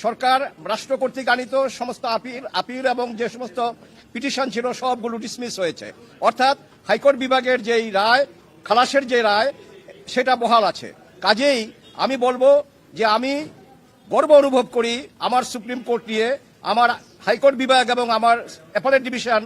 সরকার রাষ্ট্র কর্তৃক আনিত সমস্ত আপিল এবং যে সমস্ত পিটিশন ছিল সবগুলো ডিসমিস হয়েছে। অর্থাৎ হাইকোর্ট বিভাগের যেই রায়, খালাসের যে রায়, সেটা বহাল আছে। কাজেই আমি বলবো যে আমি গর্ব অনুভব করি আমার সুপ্রিম কোর্ট নিয়ে, আমার হাইকোর্ট বিভাগ এবং আমার অ্যাপেলেট ডিভিশন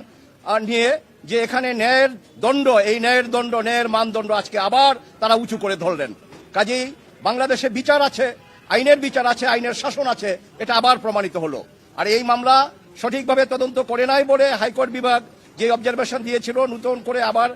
নিয়ে, যে এখানে ন্যায়ের দণ্ড, এই ন্যায়ের দণ্ড, ন্যায়ের মানদণ্ড আজকে আবার তারা উঁচু করে ধরলেন। কাজেই বাংলাদেশে বিচার আছে, আইনের বিচার আছে, আইনের শাসন আছে, এটা আবার প্রমাণিত হলো। আর এই মামলা সঠিকভাবে তদন্ত করে নাই বলে হাইকোর্ট বিভাগ যে অবজারভেশন দিয়েছিল নতুন করে আবার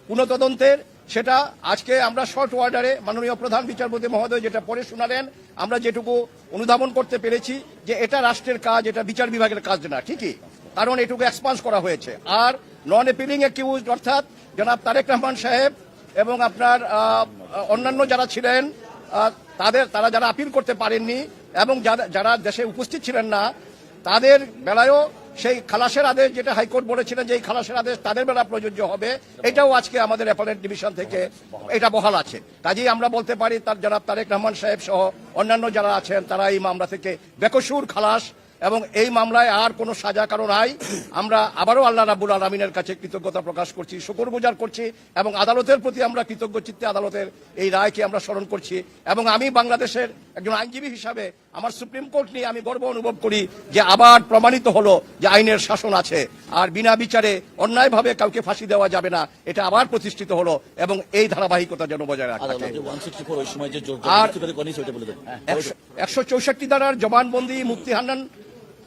পুনঃতদন্তের, সেটা আজকে আমরা শর্ট অর্ডারে মাননীয় প্রধান বিচারপতি মহোদয় যেটা পড়ে শোনালেন, আমরা যেটুকু অনুধাবন করতে পেরেছি যে এটা রাষ্ট্রের কাজ, এটা বিচার বিভাগের কাজ না। ঠিকই, কারণ এটুকু এক্সপান্স করা হয়েছে। আর নন অ্যাপিলিং অ্যাকিউজড অর্থাৎ জনাব তারেক রহমান সাহেব এবং আপনার অন্যান্য যারা ছিলেন, তারা যারা আপিল করতে পারেননি এবং যারা দেশে উপস্থিত ছিলেন না, তাদের বেলায়ও সেই খালাসের আদেশ, যেটা হাইকোর্ট বলেছিলেন যে এই খালাসের আদেশ তাদের বেলা প্রযোজ্য হবে, এটাও আজকে আমাদের অ্যাপেলেট ডিভিশন থেকে এটা বহাল আছে। কাজেই আমরা বলতে পারি জনাব তারেক রহমান সাহেব সহ অন্যান্য যারা আছেন তারা এই মামলা থেকে বেকসুর খালাস, এবং এই মামলায় আর কোনো সাজা কারো নাই। আমরা আবারও আল্লাহ রাব্বুল আলামিনের কাছে কৃতজ্ঞতা প্রকাশ করছি, শুকরগুজার করছি, এবং আদালতের প্রতি আমরা কৃতজ্ঞ চিত্তে আদালতের এই রায়কে আমরা স্মরণ করছি। এবং আমি বাংলাদেশের একজন আইনজীবী হিসাবে আমার সুপ্রিম কোর্ট নিয়ে আমি গর্ব অনুভব করি যে আবার প্রমাণিত হলো যে আইনের শাসন আছে, আর বিনা বিচারে অন্যায়ভাবে কাউকে ফাঁসি দেওয়া যাবে না, এটা আবার প্রতিষ্ঠিত হলো। এবং এই ধারাবাহিকতা যেন বজায় রাখা। আর 164 ধারার জবানবন্দি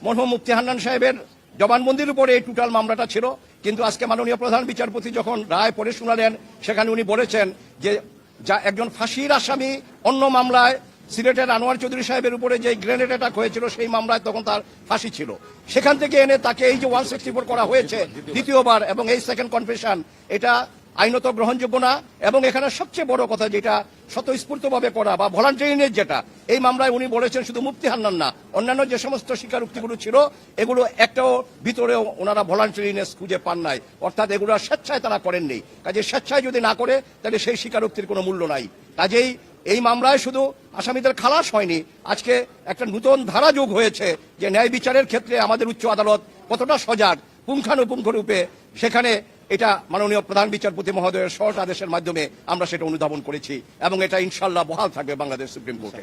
মরহুম মুফতি হান্নান সাহেবের জবানবন্দির উপরে এই টোটাল মামলাটা ছিল। কিন্তু আজকে মাননীয় প্রধান বিচারপতি যখন রায় পড়ে শোনালেন, সেখানে উনি বলেছেন যে একজন ফাঁসির আসামি অন্য মামলায় সিলেটের আনোয়ার চৌধুরী সাহেবের উপরে যে গ্রেনেড অ্যাটাক হয়েছিল সেই মামলায় তখন তার ফাঁসি ছিল, সেখান থেকে এনে তাকে এই যে 164 করা হয়েছে দ্বিতীয়বার, এবং এই সেকেন্ড কনফেশন, এটা আইনত গ্রহণযোগ্য না। এবং এখানে সবচেয়ে বড় কথা যেটা স্বতঃস্ফূর্তভাবে করা বা ভলান্টারিনেস, যেটা এই মামলায় উনি বলেছেন শুধু মুফতি হান্নান না, অন্যান্য যে সমস্ত স্বীকারোক্তিগুলো ছিল এগুলো একটাও ভিতরেও ওনারা ভলান্টারিনেস খুঁজে পান নাই, অর্থাৎ এগুলো স্বেচ্ছায় তারা করেননি। কাজে স্বেচ্ছায় যদি না করে তাহলে সেই স্বীকারোক্তির কোনো মূল্য নাই। কাজেই এই মামলায় শুধু আসামিদের খালাস হয়নি, আজকে একটা নতুন ধারা যোগ হয়েছে যে ন্যায় বিচারের ক্ষেত্রে আমাদের উচ্চ আদালত কতটা সজাগ, পুঙ্খানুপুঙ্খ রূপে সেখানে এটা মাননীয় প্রধান বিচারপতি মহোদয়ের শর্ট আদেশের মাধ্যমে আমরা সেটা অনুধাবন করেছি, এবং এটা ইনশাল্লাহ বহাল থাকবে বাংলাদেশ সুপ্রিম কোর্টে।